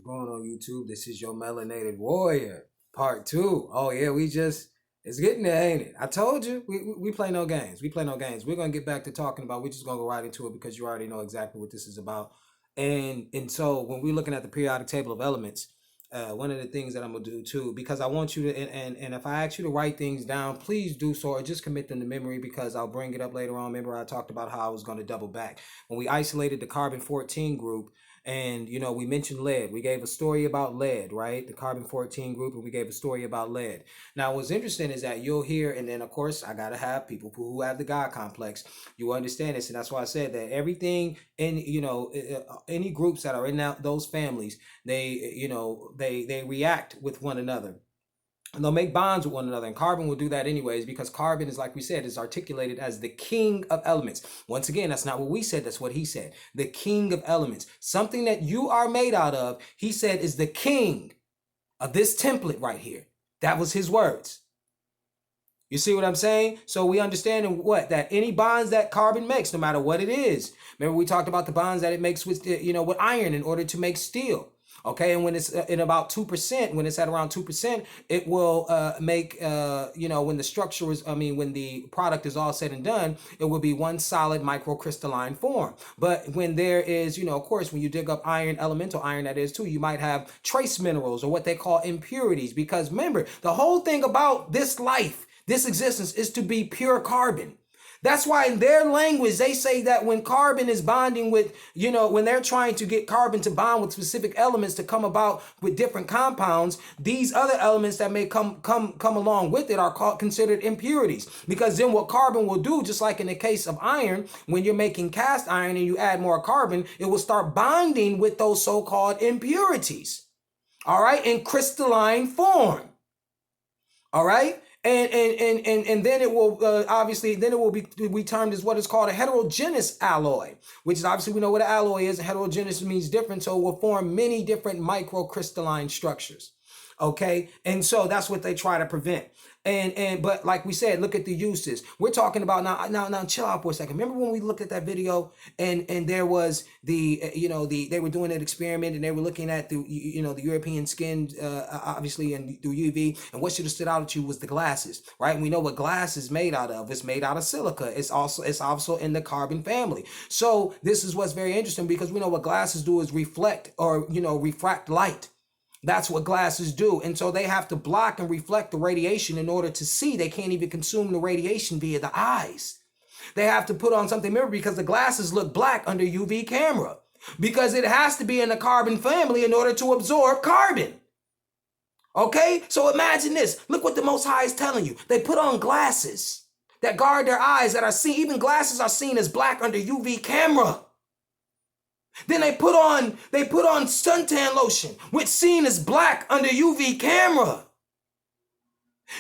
going on YouTube? This is your melanated warrior, part two. Oh yeah, it's getting there, ain't it? I told you, we play no games. We play no games. We're gonna get back to talking about. We're just gonna go right into it because you already know exactly what this is about. And so when we're looking at the periodic table of elements, one of the things that I'm gonna do too, because I want you to, and if I ask you to write things down, please do so, or just commit them to memory because I'll bring it up later on. Remember, I talked about how I was gonna double back when we isolated the carbon 14 group. And we mentioned lead. We gave a story about lead, right? The carbon 14 group, and we gave a story about lead. Now, what's interesting is that you'll hear, and then of course, I gotta have people who have the God complex. You understand this, and that's why I said that everything in any groups that are in those families, they react with one another. And they'll make bonds with one another, and carbon will do that anyways, because carbon is, like we said, is articulated as the king of elements. Once again, that's not what we said, that's what he said. The king of elements. Something that you are made out of, he said, is the king of this template right here. That was his words. You see what I'm saying? So we understand what? That any bonds that carbon makes, no matter what it is. Remember we talked about the bonds that it makes with, with iron in order to make steel. Okay, and when it's in about 2%, when it's at around 2%, it will make, when the structure is, when the product is all said and done, it will be one solid microcrystalline form. But when there is, of course, when you dig up iron, elemental iron that is too, you might have trace minerals or what they call impurities. Because remember, the whole thing about this life, this existence is to be pure carbon. That's why in their language, they say that when carbon is bonding with, when they're trying to get carbon to bond with specific elements to come about with different compounds, these other elements that may come along with it are considered impurities. Because then what carbon will do, just like in the case of iron, when you're making cast iron and you add more carbon, it will start bonding with those so-called impurities. All right, in crystalline form. All right. And then it will obviously then it will be termed as what is called a heterogeneous alloy, which is obviously we know what an alloy is. Heterogeneous means different, so it will form many different microcrystalline structures. Okay, and so that's what they try to prevent. But like we said, look at the uses. We're talking about now. Chill out for a second. Remember when we looked at that video and there was they were doing an experiment and they were looking at the European skin obviously and through UV, and what should have stood out at you was the glasses, right? And we know what glass is made out of. It's made out of silica. It's also in the carbon family. So this is what's very interesting because we know what glasses do is reflect or refract light. That's what glasses do. And so they have to block and reflect the radiation in order to see. They can't even consume the radiation via the eyes. They have to put on something, remember, because the glasses look black under UV camera, because it has to be in the carbon family in order to absorb carbon. Okay, so imagine this. Look what the Most High is telling you. They put on glasses that guard their eyes that are seen. Even glasses are seen as black under UV camera. Then they put on suntan lotion, which seen as black under UV camera.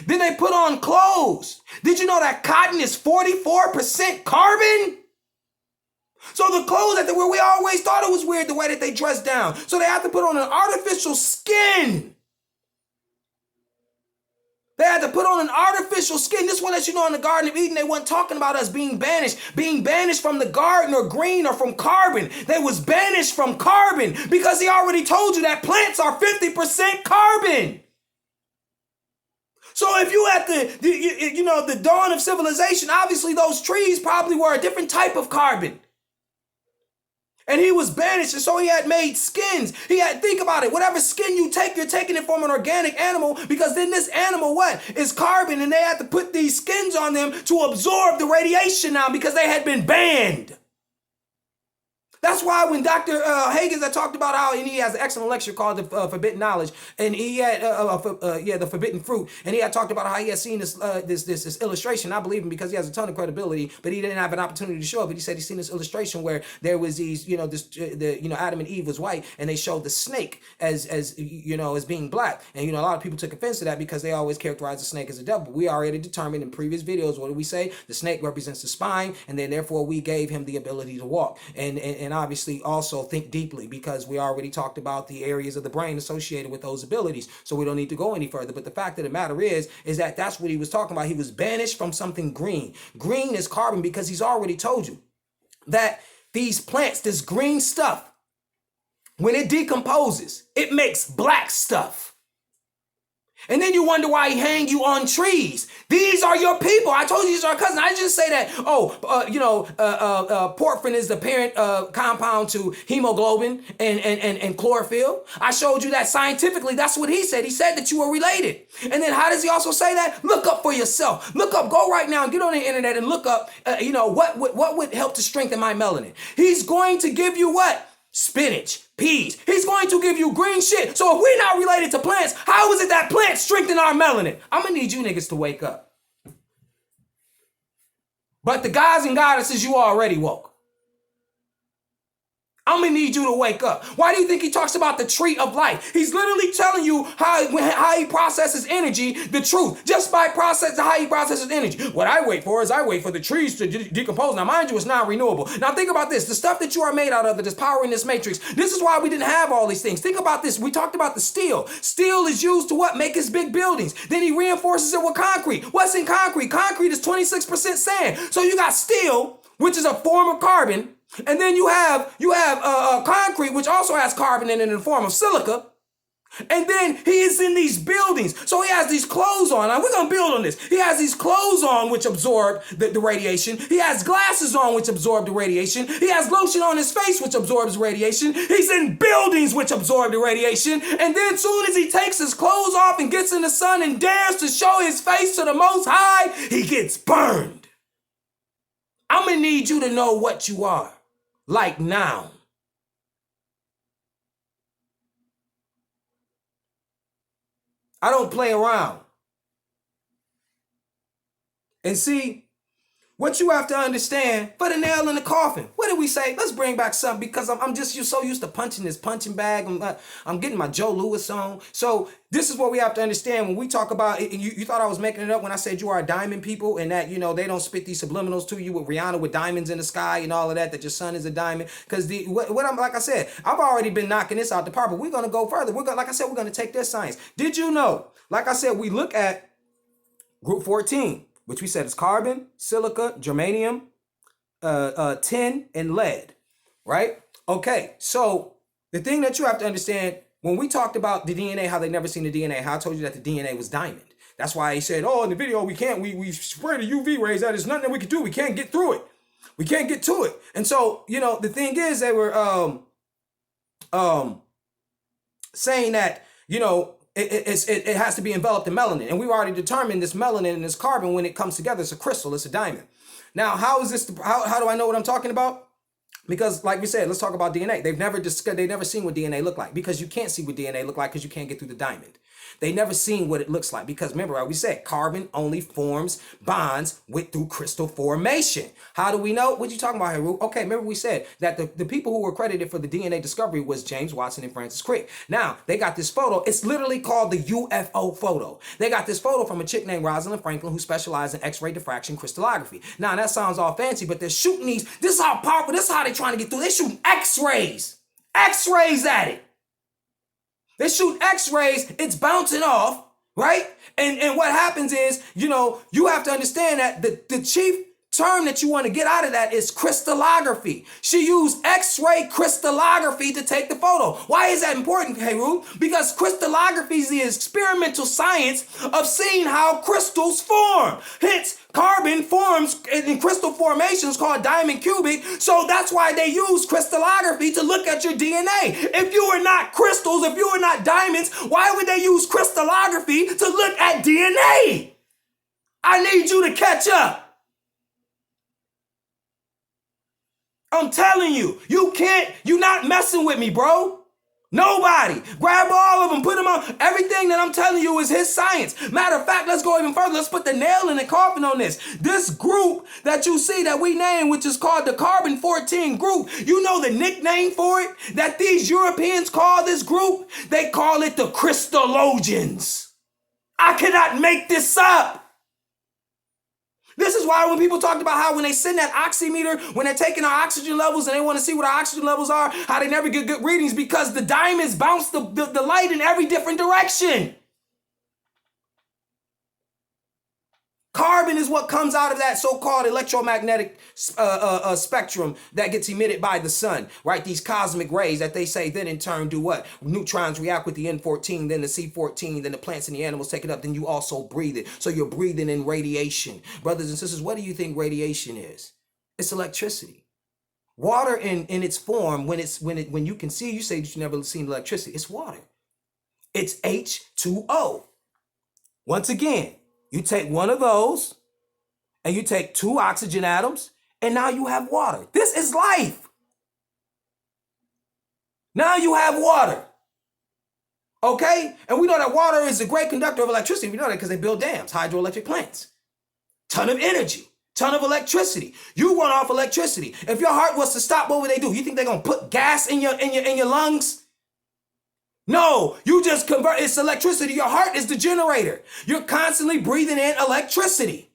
Then they put on clothes. Did you know that cotton is 44% carbon? So the clothes that they wear, we always thought it was weird the way that they dress down. So they have to put on an artificial skin. They had to put on an artificial skin. This one lets you know in the Garden of Eden, they weren't talking about us being banished from the garden or green or from carbon. They was banished from carbon because he already told you that plants are 50% carbon. So if you at the dawn of civilization, obviously those trees probably were a different type of carbon. And he was banished, and so he had made skins. Think about it, whatever skin you take, you're taking it from an organic animal, because then this animal, what? Is carbon, and they had to put these skins on them to absorb the radiation now because they had been banned. That's why when Dr. Hagens had talked about how, and he has an excellent lecture called The Forbidden Knowledge, and he had, The Forbidden Fruit, and he had talked about how he had seen this illustration. I believe him because he has a ton of credibility, but he didn't have an opportunity to show it. But he said he's seen this illustration where there was these, Adam and Eve was white, and they showed the snake as being black. And, a lot of people took offense to that because they always characterize the snake as a devil. We already determined in previous videos, what did we say? The snake represents the spine, and then therefore we gave him the ability to walk. And obviously also think deeply, because we already talked about the areas of the brain associated with those abilities, so we don't need to go any further. But the fact of the matter is that that's what he was talking about. He was banished from something green. Green is carbon, because he's already told you that these plants, this green stuff, When it decomposes, it makes black stuff. And then you wonder why he hang you on trees. These are your people. I told you these are our cousins. I didn't just say that, porphyrin is the parent compound to hemoglobin and chlorophyll. I showed you that scientifically. That's what he said. He said that you were related. And then how does he also say that? Look up for yourself. Look up. Go right now and get on the internet and look up, what would help to strengthen my melanin. He's going to give you what? Spinach, peas. He's going to give you green shit. So if we're not related to plants, how is it that plants strengthen our melanin? I'm going to need you niggas to wake up. But the guys and goddesses, you already woke. I'm going to need you to wake up. Why do you think he talks about the tree of life? He's literally telling you how he processes energy, the truth, just by how he processes energy. What I wait for is I wait for the trees to decompose. Now, mind you, it's non-renewable. Now, think about this. The stuff that you are made out of that is power in this matrix, this is why we didn't have all these things. Think about this. We talked about the steel. Steel is used to what? Make his big buildings. Then he reinforces it with concrete. What's in concrete? Concrete is 26% sand. So you got steel, which is a form of carbon. And then you have concrete, which also has carbon in it in the form of silica. And then he is in these buildings. So he has these clothes on. Now we're going to build on this. He has these clothes on which absorb the radiation. He has glasses on which absorb the radiation. He has lotion on his face which absorbs radiation. He's in buildings which absorb the radiation. And then as soon as he takes his clothes off and gets in the sun and dares to show his face to the Most High, he gets burned. I'm going to need you to know what you are. Like now. I don't play around. And see, what you have to understand, put a nail in the coffin. What did we say? Let's bring back something because I'm just so used to punching this punching bag. I'm getting my Joe Louis on. So this is what we have to understand when we talk about it. You thought I was making it up when I said you are a diamond people and that, they don't spit these subliminals to you with Rihanna with diamonds in the sky and all of that your son is a diamond. Because like I said, I've already been knocking this out the park, but we're going to go further. We're going to take this science. Did you know, like I said, we look at group 14, which we said is carbon, silica, germanium, tin, and lead, right? Okay, so the thing that you have to understand, when we talked about the DNA, how they never seen the DNA, how I told you that the DNA was diamond. That's why he said, in the video, we spray the UV rays, there's nothing that we can do. We can't get through it. We can't get to it. And so, the thing is, they were saying that, it has to be enveloped in melanin. And we've already determined this melanin and this carbon, when it comes together, it's a crystal, it's a diamond. Now, how do I know what I'm talking about? Because like we said, let's talk about DNA. They've never seen what DNA look like, because you can't see what DNA look like because you can't get through the diamond. They never seen what it looks like because remember, like we said, carbon only forms bonds through crystal formation. How do we know? What you talking about, Haru? Okay, remember we said that the people who were credited for the DNA discovery was James Watson and Francis Crick. Now, they got this photo. It's literally called the UFO photo. They got this photo from a chick named Rosalind Franklin who specialized in X-ray diffraction crystallography. Now, that sounds all fancy, but they're shooting these. This is how powerful, this is how they're trying to get through. They're shooting X-rays. X-rays at it. They shoot X-rays, it's bouncing off, right? And what happens is, you have to understand that the chief term that you want to get out of that is crystallography. She used X-ray crystallography to take the photo. Why is that important, Heru? Because crystallography is the experimental science of seeing how crystals form. Hence, carbon forms in crystal formations called diamond cubic. So that's why they use crystallography to look at your DNA. If you were not crystals, if you were not diamonds, why would they use crystallography to look at DNA? I need you to catch up. I'm telling you, you're not messing with me, bro. Nobody. Grab all of them, put them on. Everything that I'm telling you is his science. Matter of fact, let's go even further. Let's put the nail in the coffin on this. This group that you see that we named, which is called the Carbon 14 group, you know the nickname for it that these Europeans call this group? They call it the Crystallogians. I cannot make this up. This is why when people talked about how when they send that oximeter, when they're taking our oxygen levels and they want to see what our oxygen levels are, how they never get good readings because the diamonds bounce the light in every different direction. Carbon is what comes out of that so-called electromagnetic spectrum that gets emitted by the sun, right? These cosmic rays that they say then in turn do what? Neutrons react with the N14, then the C14, then the plants and the animals take it up, then you also breathe it. So you're breathing in radiation. Brothers and sisters, what do you think radiation is? It's electricity. Water in its form, when you can see, you say that you've never seen electricity. It's water. It's H2O. Once again, you take one of those and you take 2 oxygen atoms and now you have water. This is life. Now you have water. Okay? And we know that water is a great conductor of electricity. We know that because they build dams, hydroelectric plants. Ton of energy, ton of electricity. You run off electricity. If your heart was to stop, what would they do? You think they're going to put gas in your lungs? No, you just convert, it's electricity. Your heart is the generator. You're constantly breathing in electricity.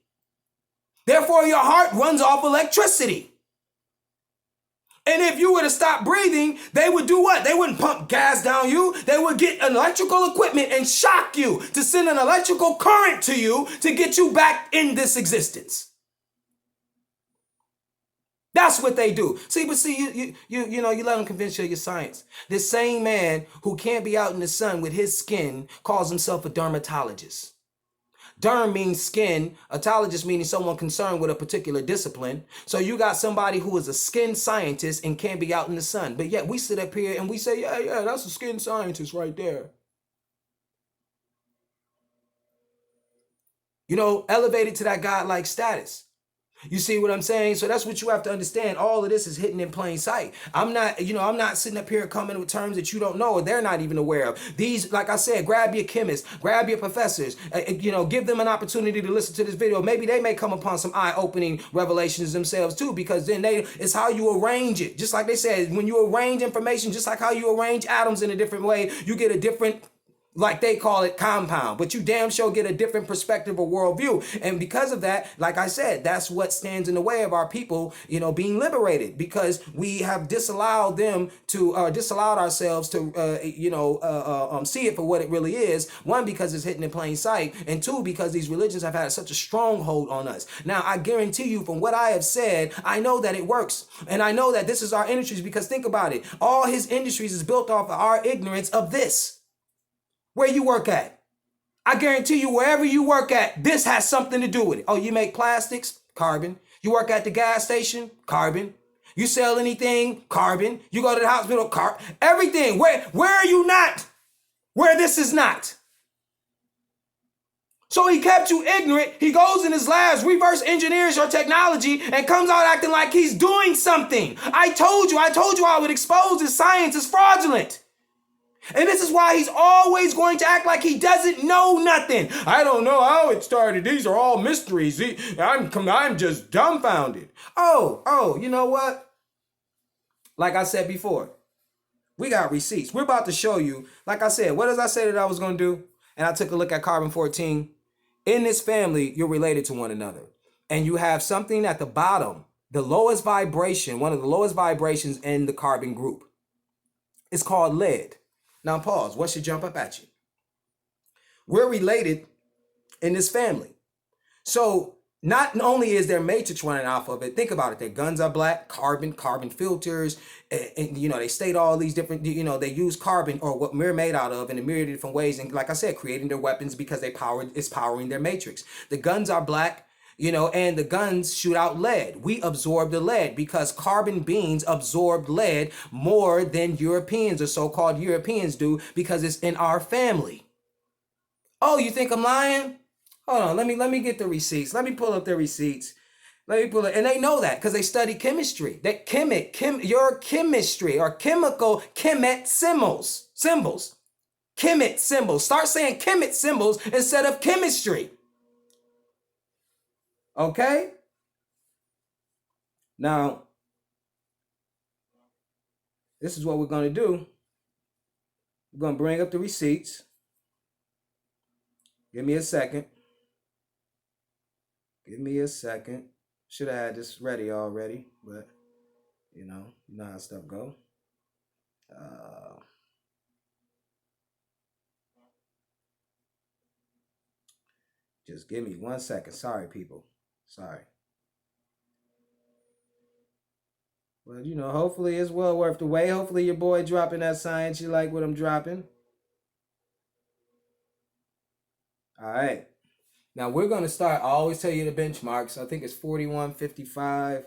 Therefore, your heart runs off electricity. And if you were to stop breathing, they would do what? They wouldn't pump gas down you. They would get electrical equipment and shock you to send an electrical current to you to get you back in this existence. That's what they do. See, you let them convince you of your science. This same man who can't be out in the sun with his skin calls himself a dermatologist. Derm means skin, otologist meaning someone concerned with a particular discipline. So you got somebody who is a skin scientist and can't be out in the sun. But yet we sit up here and we say, yeah, that's a skin scientist right there. Elevated to that godlike status. You see what I'm saying? So that's what you have to understand. All of this is hidden in plain sight. I'm not sitting up here coming with terms that you don't know or they're not even aware of. These, like I said, grab your chemists, grab your professors, give them an opportunity to listen to this video. Maybe they may come upon some eye-opening revelations themselves too, because then it's how you arrange it. Just like they said, when you arrange information, just like how you arrange atoms in a different way, you get a different, like they call it, compound, but you damn sure get a different perspective or worldview. And because of that, like I said, that's what stands in the way of our people, being liberated, because we have disallowed ourselves to, see it for what it really is. One, because it's hidden in plain sight, and two, because these religions have had such a stronghold on us. Now, I guarantee you from what I have said, I know that it works. And I know that this is our industries, because think about it. All his industries is built off of our ignorance of this. Where you work at. I guarantee you, wherever you work at, this has something to do with it. Oh, you make plastics? Carbon. You work at the gas station? Carbon. You sell anything? Carbon. You go to the hospital? Carbon. Everything. Where are you not? Where this is not. So he kept you ignorant. He goes in his labs, reverse engineers your technology, and comes out acting like he's doing something. I told you I would expose his science is fraudulent. And this is why he's always going to act like he doesn't know nothing. I don't know how it started. These are all mysteries. I'm just dumbfounded. Oh, you know what? Like I said before, we got receipts. We're about to show you, like I said, what did I say that I was going to do? And I took a look at carbon 14. In this family, you're related to one another. And you have something at the bottom, the lowest vibration, one of the lowest vibrations in the carbon group. It's called lead. Now pause. What should jump up at you? We're related in this family. So not only is their matrix running off of it, think about it. Their guns are black, carbon filters, and they state all these different, they use carbon or what we're made out of in a myriad of different ways. And like I said, creating their weapons because it's powering their matrix. The guns are black. And the guns shoot out lead. We absorb the lead because carbon beings absorb lead more than Europeans or so-called Europeans do because it's in our family. Oh, you think I'm lying? Hold on, let me get the receipts. Let me pull up the receipts. And they know that because they study chemistry. That your chemistry or chemical chemet symbols. Chemet symbols. Start saying chemet symbols instead of chemistry. Okay? Now, this is what we're going to do. We're going to bring up the receipts. Give me a second. Should have had this ready already, but you know how stuff go. Just give me 1 second. Sorry, people. Sorry. Well, you know, hopefully it's well worth the wait. Hopefully your boy dropping that science. You like what I'm dropping. All right. Now we're going to start. I always tell you the benchmarks. I think it's 41.55.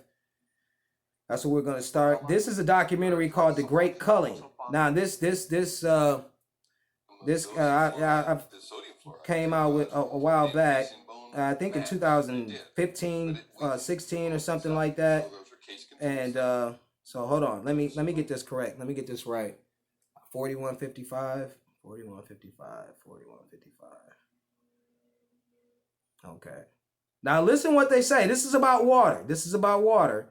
That's what we're going to start. This is a documentary called The Great Culling. Now I came out with a while back. I think in 2015, 16 or something like that. And so hold on. Let me get this correct. Let me get this right. 41.55. 41.55. 41.55. Okay. Now listen what they say. This is about water. This is about water.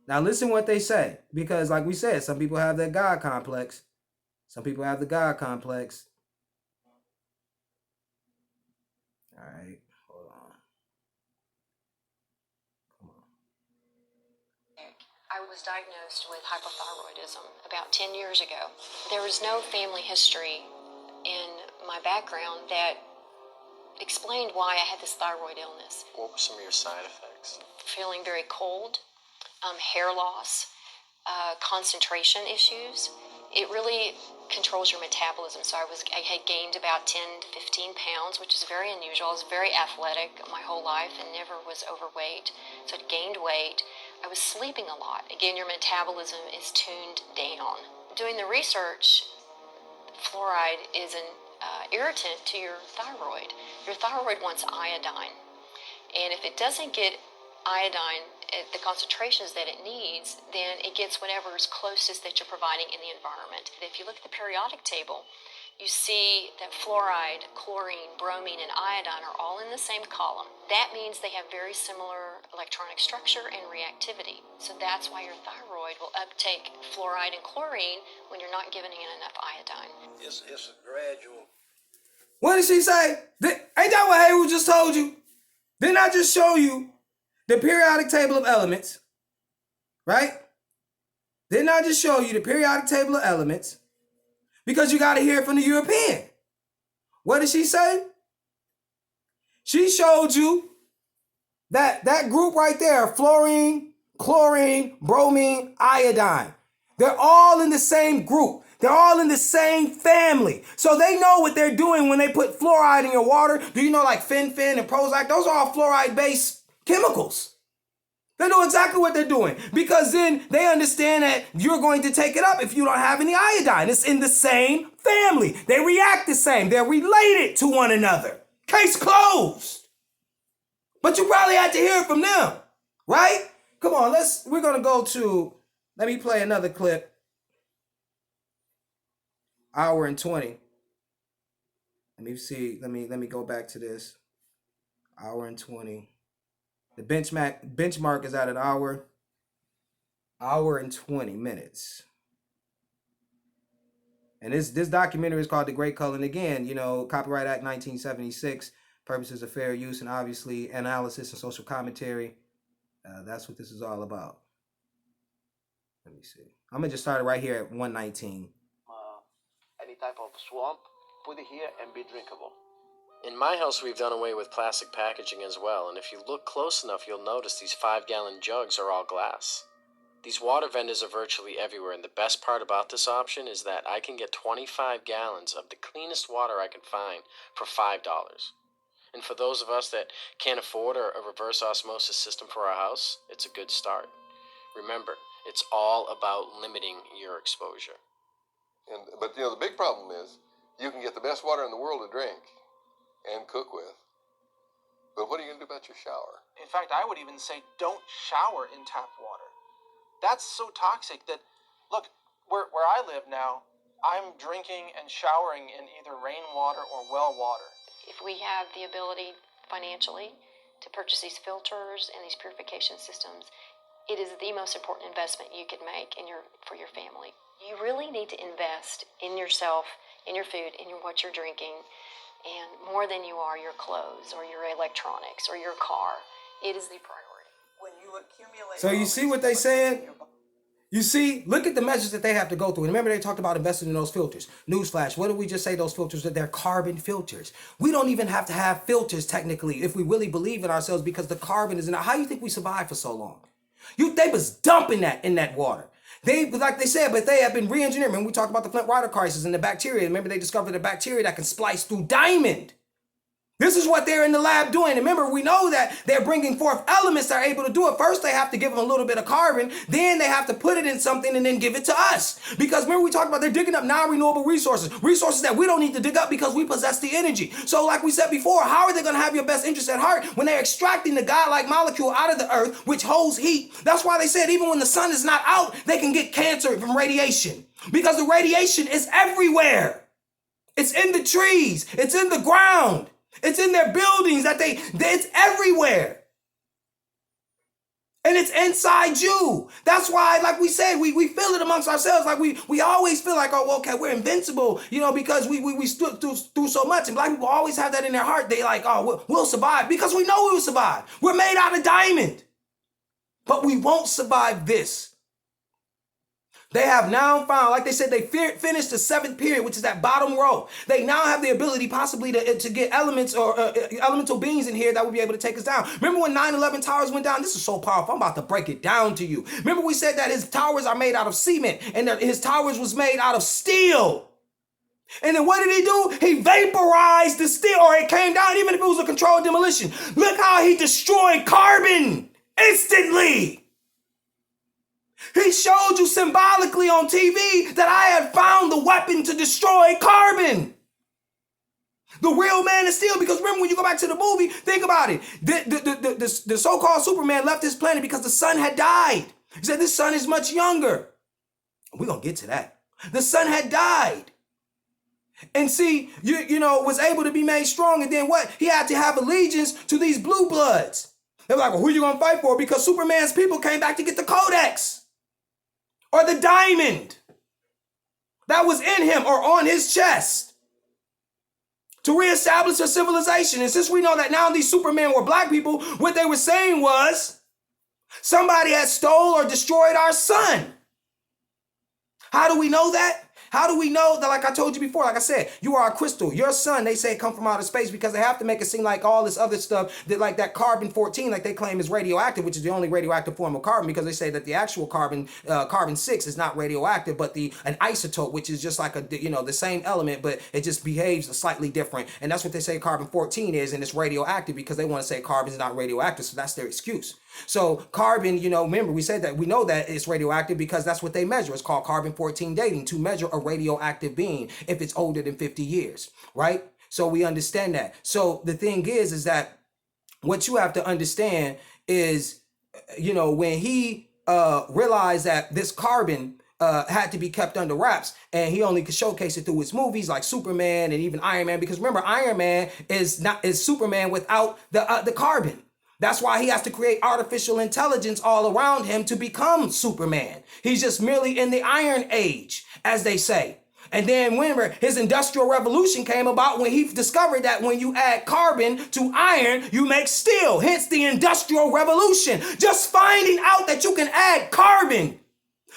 Now listen what they say. Because like we said, some people have that God complex. Some people have the God complex. All right. Hold on. Come on. I was diagnosed with hypothyroidism about 10 years ago. There was no family history in my background that explained why I had this thyroid illness. What were some of your side effects? Feeling very cold, hair loss, concentration issues. It really controls your metabolism. So I had gained about 10 to 15 pounds, which is very unusual. I was very athletic my whole life and never was overweight. So I gained weight. I was sleeping a lot. Again, your metabolism is tuned down. Doing the research, fluoride is an irritant to your thyroid. Your thyroid wants iodine. And if it doesn't get iodine at the concentrations that it needs, then it gets whatever is closest that you're providing in the environment. If you look at the periodic table, you see that fluoride, chlorine, bromine, and iodine are all in the same column. That means they have very similar electronic structure and reactivity. So that's why your thyroid will uptake fluoride and chlorine when you're not giving it enough iodine. It's a gradual. What did she say? Ain't that what Haywood just told you? Didn't I just show you the periodic table of elements? Right? Didn't I just show you the periodic table of elements? Because you got to hear it from the European. What did she say? She showed you that group right there, fluorine, chlorine, bromine, iodine. They're all in the same group. They're all in the same family. So they know what they're doing when they put fluoride in your water. Do you know like fen and Prozac? Those are all fluoride-based chemicals. They know exactly what they're doing because then they understand that you're going to take it up if you don't have any iodine. It's in the same family. They react the same. They're related to one another. Case closed. But you probably had to hear it from them, right? Come on, we're going to go to, let me play another clip. Hour and 20. Let me see. Let me go back to this. Hour and 20. The benchmark is at an hour and 20 minutes. And this documentary is called The Great Culling. Again, you know, Copyright Act 1976, purposes of fair use, and obviously analysis and social commentary. That's what this is all about. Let me see. I'm going to just start it right here at 119. Any type of swamp, put it here and be drinkable. In my house, we've done away with plastic packaging as well, and if you look close enough, you'll notice these 5-gallon jugs are all glass. These water vendors are virtually everywhere, and the best part about this option is that I can get 25 gallons of the cleanest water I can find for $5. And for those of us that can't afford a reverse osmosis system for our house, it's a good start. Remember, it's all about limiting your exposure. But you know, the big problem is you can get the best water in the world to drink and cook with. But what are you going to do about your shower? In fact, I would even say don't shower in tap water. That's so toxic that, look, where I live now, I'm drinking and showering in either rainwater or well water. If we have the ability financially to purchase these filters and these purification systems, it is the most important investment you could make for your family. You really need to invest in yourself, in your food, in what you're drinking, and more than you are your clothes or your electronics or your car. It is the priority. When you accumulate. So you see what they saying? You see, look at the measures that they have to go through. And remember, they talked about investing in those filters. Newsflash, what did we just say those filters? That they're carbon filters. We don't even have to have filters technically if we really believe in ourselves, because the carbon is in it. How do you think we survived for so long? They was dumping that in that water. They, like they said, but they have been re-engineered. When we talk about the Flint water crisis and the bacteria, remember they discovered a bacteria that can splice through diamond. This is what they're in the lab doing. And remember, we know that they're bringing forth elements that are able to do it. First, they have to give them a little bit of carbon. Then they have to put it in something and then give it to us. Because remember, we talked about they're digging up non-renewable resources. Resources that we don't need to dig up because we possess the energy. So like we said before, how are they going to have your best interest at heart when they're extracting the godlike molecule out of the earth, which holds heat? That's why they said even when the sun is not out, they can get cancer from radiation. Because the radiation is everywhere. It's in the trees. It's in the ground. It's in their buildings it's everywhere. And it's inside you. That's why, like we said, we feel it amongst ourselves. Like we always feel like, oh, well, okay, we're invincible, because we stood through so much. And black people always have that in their heart. They like, oh, we'll survive because we know we will survive. We're made out of diamond. But we won't survive this. They have now found, like they said, they finished the 7th period, which is that bottom row. They now have the ability possibly to get elements or elemental beings in here that will be able to take us down. Remember when 9/11 towers went down? This is so powerful. I'm about to break it down to you. Remember we said that his towers are made out of cement and that his towers was made out of steel. And then what did he do? He vaporized the steel, or it came down, even if it was a controlled demolition. Look how he destroyed carbon instantly. He showed you symbolically on TV that I had found the weapon to destroy carbon. The real man of steel. Because remember, when you go back to the movie, think about it. The so-called Superman left his planet because the sun had died. He said, this sun is much younger. We're going to get to that. The sun had died. And see, was able to be made strong. And then what? He had to have allegiance to these blue bloods. They're like, well, who are you going to fight for? Because Superman's people came back to get the codex. Or the diamond that was in him or on his chest to reestablish a civilization. And since we know that now these Supermen were black people, what they were saying was somebody had stole or destroyed our sun. How do we know that? How do we know that, like I told you before, like I said, you are a crystal. Your sun, they say, come from outer space because they have to make it seem like all this other stuff, that like that carbon-14, like they claim is radioactive, which is the only radioactive form of carbon, because they say that the actual carbon-6 is not radioactive, but an isotope, which is just like the same element, but it just behaves slightly different. And that's what they say carbon-14 is, and it's radioactive because they want to say carbon is not radioactive, so that's their excuse. So carbon, remember we said that we know that it's radioactive because that's what they measure. It's called carbon-14 dating, to measure a radioactive being if it's older than 50 years, right? So we understand that. So the thing is that what you have to understand is, when he realized that this carbon had to be kept under wraps, and he only could showcase it through his movies like Superman and even Iron Man, because remember, Iron Man is Superman without the carbon. That's why he has to create artificial intelligence all around him to become Superman. He's just merely in the Iron Age, as they say. And then remember, his Industrial Revolution came about when he discovered that when you add carbon to iron, you make steel. Hence the Industrial Revolution. Just finding out that you can add carbon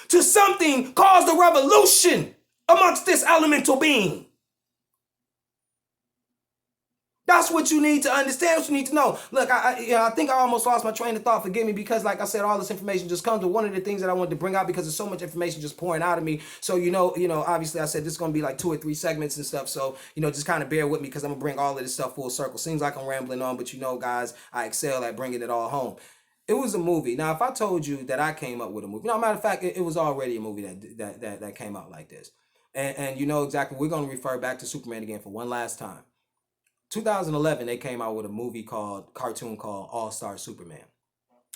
to something caused a revolution amongst this elemental being. That's what you need to understand, what you need to know. Look, I think I almost lost my train of thought. Forgive me, because like I said, all this information just comes. But one of the things that I wanted to bring out, because there's so much information just pouring out of me. So, obviously I said this is going to be like 2 or 3 segments and stuff. So, just kind of bear with me, because I'm going to bring all of this stuff full circle. Seems like I'm rambling on, but guys, I excel at bringing it all home. It was a movie. Now, if I told you that I came up with a movie, matter of fact, it was already a movie that came out like this. And you know exactly, we're going to refer back to Superman again for one last time. 2011, they came out with a cartoon called All-Star Superman.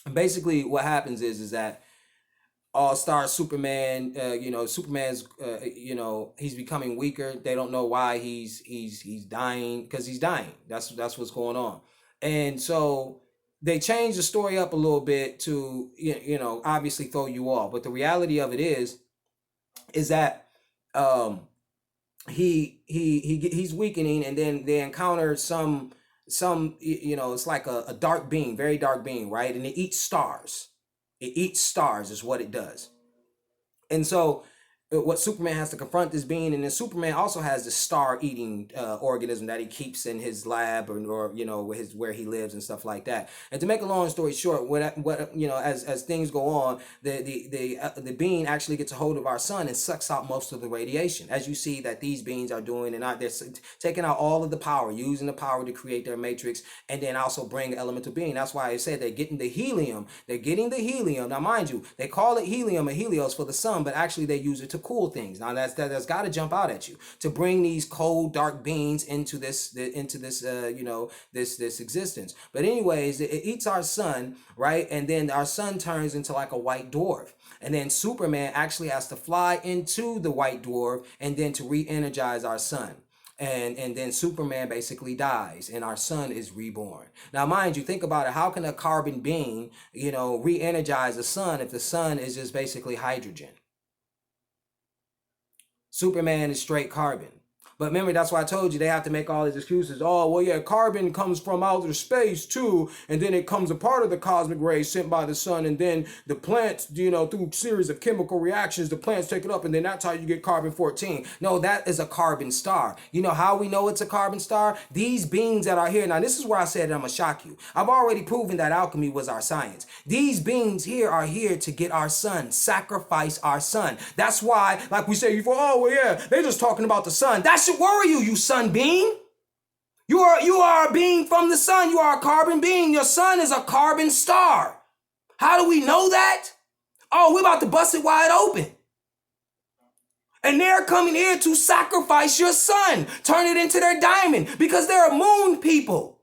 And basically what happens is that All-Star Superman, Superman's, he's becoming weaker. They don't know why he's dying, because he's dying. That's what's going on. And so they changed the story up a little bit to, obviously throw you off. But the reality of it is that, he's weakening, and then they encounter some it's like a dark being, very dark being, right? And it eats stars. Is what it does. And so what Superman has to confront this being, and then Superman also has the star-eating organism that he keeps in his lab, or you know, where he lives and stuff like that. And to make a long story short, what you know, as things go on, the being actually gets a hold of our sun and sucks out most of the radiation, as you see that these beings are doing, and they're taking out all of the power, using the power to create their matrix, and then also bring elemental being. That's why I said they're getting the helium. They're getting the helium. Now, mind you, they call it helium or helios for the sun, but actually they use it to cool things. Now that's got to jump out at you, to bring these cold, dark beings into this you know, this existence. But anyways, it eats our sun, right? And then our sun turns into like a white dwarf. And then Superman actually has to fly into the white dwarf and then to re-energize our sun. And then Superman basically dies and our sun is reborn. Now, mind you, think about it. How can a carbon being, you know, re-energize the sun if the sun is just basically hydrogen? Superman is straight carbon. But remember, that's why I told you they have to make all these excuses. Oh, well, yeah, carbon comes from outer space too, and then it comes a part of the cosmic rays sent by the sun, and then the plants, you know, through a series of chemical reactions, the plants take it up, and then that's how you get carbon-14. No, that is a carbon star. You know how we know it's a carbon star? These beings that are here. Now, this is where I said I'm going to shock you. I've already proven that alchemy was our science. These beings here are here to get our sun, sacrifice our sun. That's why, like we say before, oh, well, yeah, they're just talking about the sun. That should worry you sun being. You are a being from the sun. You are a carbon being. Your sun is a carbon star. How do we know that? Oh, we're about to bust it wide open. And they're coming here to sacrifice your sun, turn it into their diamond, because they're moon people.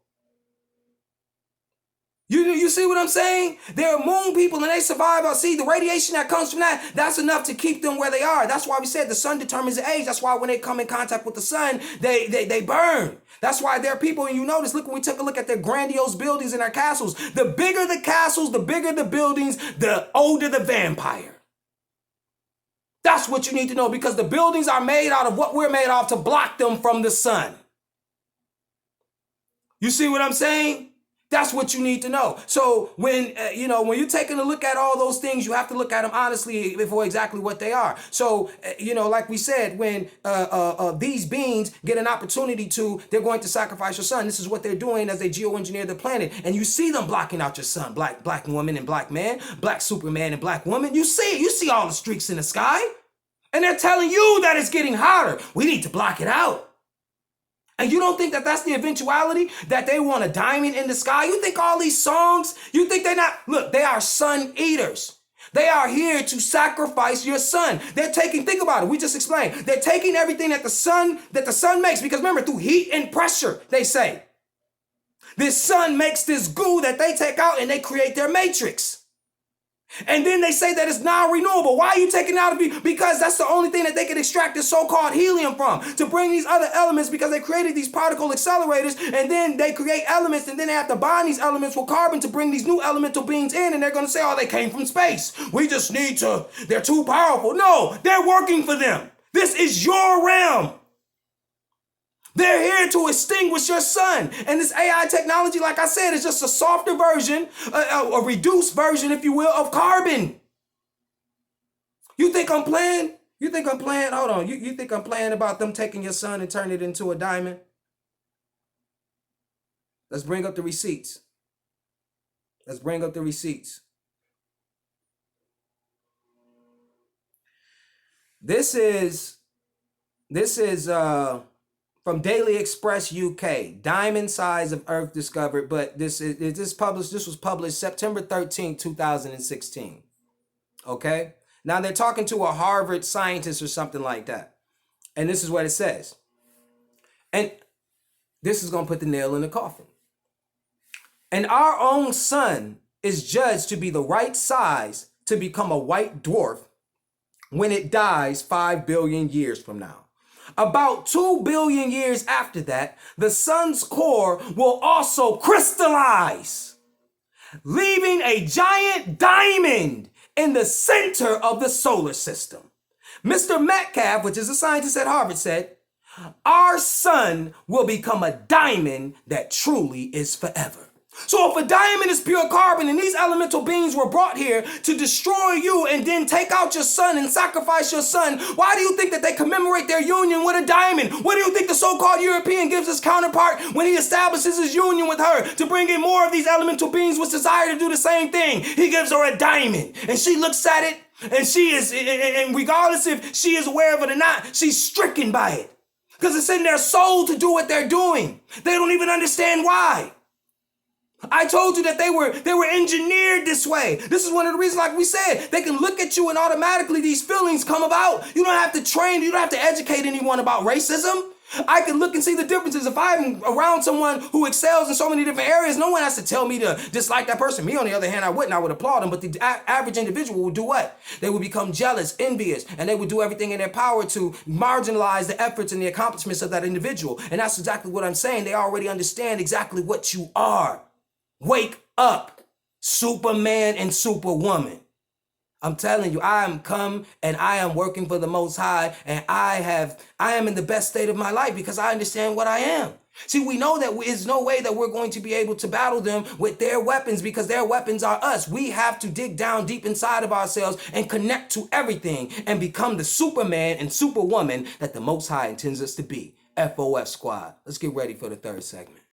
You see what I'm saying? They're moon people and they survive. See, the radiation that comes from that, that's enough to keep them where they are. That's why we said the sun determines the age. That's why when they come in contact with the sun, they burn. That's why there are people, and you notice, look, when we took a look at their grandiose buildings and their castles, the bigger the castles, the bigger the buildings, the older the vampire. That's what you need to know, because the buildings are made out of what we're made of to block them from the sun. You see what I'm saying? That's what you need to know. So when when you're taking a look at all those things, you have to look at them honestly for exactly what they are. So like we said, when these beings get an opportunity to, they're going to sacrifice your sun. This is what they're doing as they geoengineer the planet, and you see them blocking out your sun. Black woman and black man, black Superman and black woman. You see all the streaks in the sky, and they're telling you that it's getting hotter. We need to block it out. And you don't think that that's the eventuality, that they want a diamond in the sky? You think all these songs, you think they're not, look, they are sun eaters. They are here to sacrifice your sun. They're taking, think about it, we just explained. They're taking everything that the sun makes, because remember, through heat and pressure, they say. This sun makes this goo that they take out and they create their matrix. And then they say that it's non-renewable. Why are you taking it out of you? Because that's the only thing that they can extract this so-called helium from, to bring these other elements, because they created these particle accelerators, and then they create elements, and then they have to bond these elements with carbon to bring these new elemental beings in, and they're going to say, oh, they came from space. We just need to, they're too powerful. No, they're working for them. This is your realm. They're here to extinguish your sun. And this AI technology, like I said, is just a softer version, a reduced version, if you will, of carbon. You think I'm playing? You think I'm playing? Hold on. You think I'm playing about them taking your sun and turning it into a diamond? Let's bring up the receipts. Let's bring up the receipts. This is from Daily Express UK, diamond size of Earth discovered, but this was published September 13, 2016. Okay? Now they're talking to a Harvard scientist or something like that. And this is what it says. And this is going to put the nail in the coffin. And our own sun is judged to be the right size to become a white dwarf when it dies 5 billion years from now. About 2 billion years after that, the sun's core will also crystallize, leaving a giant diamond in the center of the solar system. Mr. Metcalf, which is a scientist at Harvard, said, our sun will become a diamond that truly is forever. So if a diamond is pure carbon and these elemental beings were brought here to destroy you and then take out your son and sacrifice your son, why do you think that they commemorate their union with a diamond? What do you think the so-called European gives his counterpart when he establishes his union with her to bring in more of these elemental beings with desire to do the same thing? He gives her a diamond and she looks at it and she is, and regardless if she is aware of it or not, she's stricken by it because it's in their soul to do what they're doing. They don't even understand why. I told you that they were engineered this way. This is one of the reasons, like we said, they can look at you and automatically these feelings come about. You don't have to train, you don't have to educate anyone about racism. I can look and see the differences. If I'm around someone who excels in so many different areas, no one has to tell me to dislike that person. Me, on the other hand, I wouldn't. I would applaud them. But the average individual would do what? They would become jealous, envious, and they would do everything in their power to marginalize the efforts and the accomplishments of that individual. And that's exactly what I'm saying. They already understand exactly what you are. Wake up, Superman and Superwoman. I'm telling you, I am come and I am working for the Most High, and I am in the best state of my life because I understand what I am. See, we know that there's no way that we're going to be able to battle them with their weapons because their weapons are us. We have to dig down deep inside of ourselves and connect to everything and become the Superman and Superwoman that the Most High intends us to be. FOF squad. Let's get ready for the third segment.